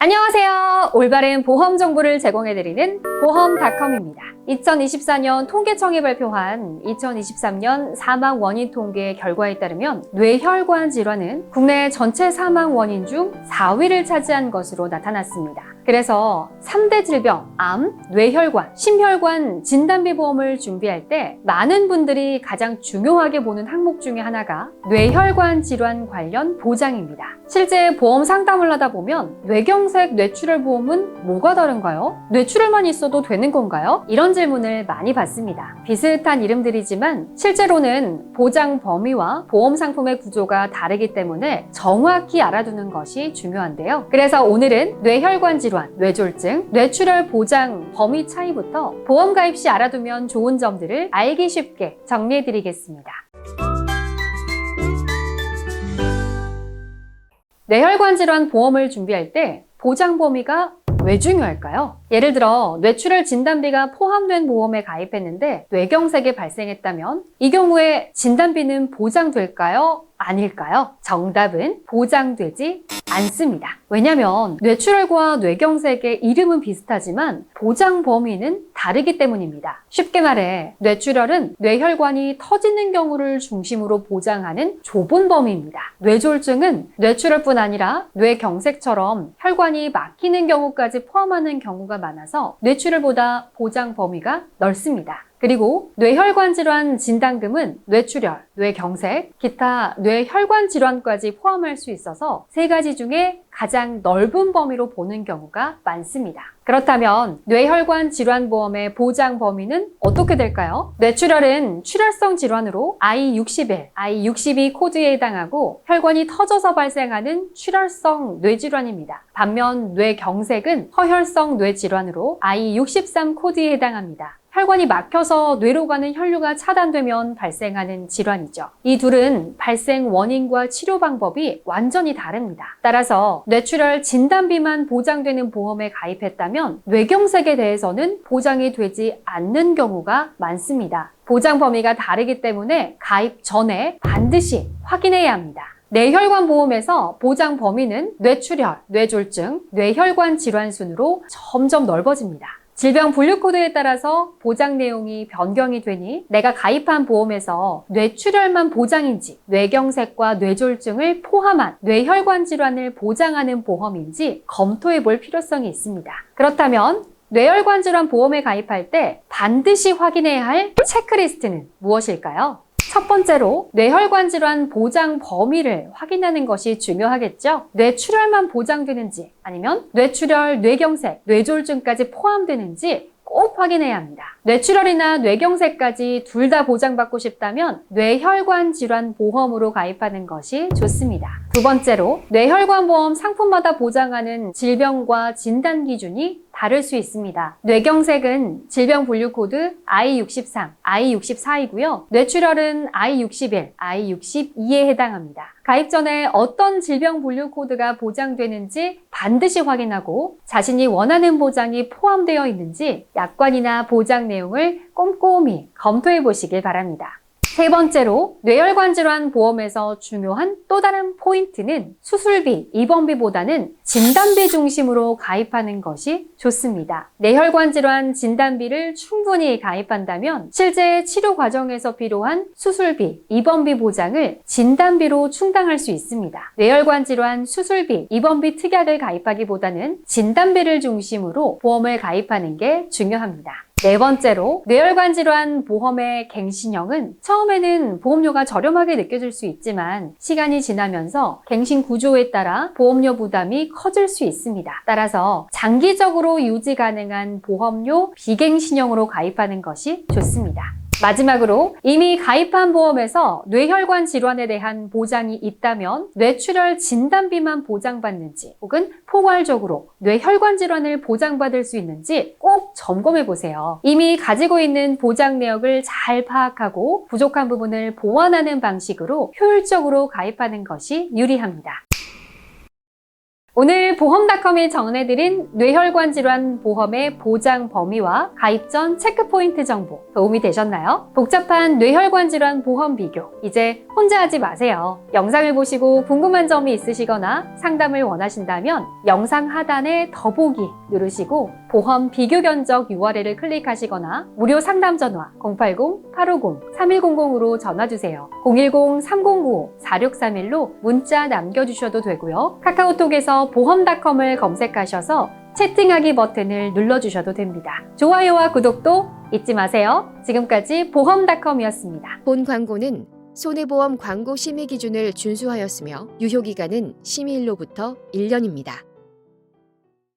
안녕하세요. 올바른 보험 정보를 제공해드리는 보험닷컴입니다. 2024년 통계청이 발표한 2023년 사망 원인 통계 결과에 따르면 뇌혈관 질환은 국내 전체 사망 원인 중 4위를 차지한 것으로 나타났습니다. 그래서 3대 질병, 암, 뇌혈관, 심혈관 진단비 보험을 준비할 때 많은 분들이 가장 중요하게 보는 항목 중에 하나가 뇌혈관 질환 관련 보장입니다. 실제 보험 상담을 하다 보면 뇌경색 뇌출혈 보험은 뭐가 다른가요? 뇌출혈만 있어도 되는 건가요? 이런 질문을 많이 받습니다. 비슷한 이름들이지만 실제로는 보장 범위와 보험 상품의 구조가 다르기 때문에 정확히 알아두는 것이 중요한데요. 그래서 오늘은 뇌혈관 질환, 뇌졸중, 뇌출혈 보장 범위 차이부터 보험 가입 시 알아두면 좋은 점들을 알기 쉽게 정리해드리겠습니다. 뇌혈관 질환 보험을 준비할 때 보장 범위가 왜 중요할까요? 예를 들어 뇌출혈 진단비가 포함된 보험에 가입했는데 뇌경색이 발생했다면 이 경우에 진단비는 보장될까요? 아닐까요? 정답은 보장되지 않습니다. 왜냐하면 뇌출혈과 뇌경색의 이름은 비슷하지만 보장 범위는 다르기 때문입니다. 쉽게 말해 뇌출혈은 뇌혈관이 터지는 경우를 중심으로 보장하는 좁은 범위입니다. 뇌졸중은 뇌출혈뿐 아니라 뇌경색처럼 혈관이 막히는 경우까지 포함하는 경우가 많아서 뇌출혈보다 보장 범위가 넓습니다. 그리고 뇌혈관 질환 진단금은 뇌출혈, 뇌경색, 기타 뇌혈관 질환까지 포함할 수 있어서 세 가지 중에 가장 넓은 범위로 보는 경우가 많습니다. 그렇다면 뇌혈관 질환 보험의 보장 범위는 어떻게 될까요? 뇌출혈은 출혈성 질환으로 I61, I62 코드에 해당하고 혈관이 터져서 발생하는 출혈성 뇌질환입니다. 반면 뇌경색은 허혈성 뇌질환으로 I63 코드에 해당합니다. 혈관이 막혀서 뇌로 가는 혈류가 차단되면 발생하는 질환이죠. 이 둘은 발생 원인과 치료 방법이 완전히 다릅니다. 따라서 뇌출혈 진단비만 보장되는 보험에 가입했다면 뇌경색에 대해서는 보장이 되지 않는 경우가 많습니다. 보장 범위가 다르기 때문에 가입 전에 반드시 확인해야 합니다. 뇌혈관 보험에서 보장 범위는 뇌출혈, 뇌졸중, 뇌혈관 질환 순으로 점점 넓어집니다. 질병 분류 코드에 따라서 보장 내용이 변경이 되니 내가 가입한 보험에서 뇌출혈만 보장인지 뇌경색과 뇌졸중을 포함한 뇌혈관 질환을 보장하는 보험인지 검토해 볼 필요성이 있습니다. 그렇다면 뇌혈관 질환 보험에 가입할 때 반드시 확인해야 할 체크리스트는 무엇일까요? 첫 번째로 뇌혈관 질환 보장 범위를 확인하는 것이 중요하겠죠. 뇌출혈만 보장되는지 아니면 뇌출혈, 뇌경색, 뇌졸중까지 포함되는지 꼭 확인해야 합니다. 뇌출혈이나 뇌경색까지 둘 다 보장받고 싶다면 뇌혈관 질환 보험으로 가입하는 것이 좋습니다. 두 번째로 뇌혈관 보험 상품마다 보장하는 질병과 진단 기준이 다를 수 있습니다. 뇌경색은 질병 분류 코드 I63, I64이고요. 뇌출혈은 I61, I62에 해당합니다. 가입 전에 어떤 질병 분류 코드가 보장되는지 반드시 확인하고 자신이 원하는 보장이 포함되어 있는지 약관이나 보장 내용을 꼼꼼히 검토해 보시길 바랍니다. 세 번째로 뇌혈관 질환 보험에서 중요한 또 다른 포인트는 수술비, 입원비보다는 진단비 중심으로 가입하는 것이 좋습니다. 뇌혈관 질환 진단비를 충분히 가입한다면 실제 치료 과정에서 필요한 수술비, 입원비 보장을 진단비로 충당할 수 있습니다. 뇌혈관 질환 수술비, 입원비 특약을 가입하기보다는 진단비를 중심으로 보험을 가입하는 게 중요합니다. 네 번째로 뇌혈관 질환 보험의 갱신형은 처음에는 보험료가 저렴하게 느껴질 수 있지만 시간이 지나면서 갱신 구조에 따라 보험료 부담이 커질 수 있습니다. 따라서 장기적으로 유지 가능한 보험료 비갱신형으로 가입하는 것이 좋습니다. 마지막으로 이미 가입한 보험에서 뇌혈관 질환에 대한 보장이 있다면 뇌출혈 진단비만 보장받는지 혹은 포괄적으로 뇌혈관 질환을 보장받을 수 있는지 꼭 점검해 보세요. 이미 가지고 있는 보장 내역을 잘 파악하고 부족한 부분을 보완하는 방식으로 효율적으로 가입하는 것이 유리합니다. 오늘 보험닷컴이 정리해드린 뇌혈관 질환 보험의 보장 범위와 가입 전 체크포인트 정보 도움이 되셨나요? 복잡한 뇌혈관 질환 보험 비교 이제 혼자 하지 마세요. 영상을 보시고 궁금한 점이 있으시거나 상담을 원하신다면 영상 하단에 더보기 누르시고 보험 비교 견적 URL을 클릭하시거나 무료 상담 전화 080-850-3100으로 전화주세요. 010-3095-4631로 문자 남겨주셔도 되고요. 카카오톡에서 보험닷컴을 검색하셔서 채팅하기 버튼을 눌러주셔도 됩니다. 좋아요와 구독도 잊지 마세요. 지금까지 보험닷컴이었습니다. 본 광고는 손해보험 광고 심의 기준을 준수하였으며 유효기간은 심의일로부터 1년입니다.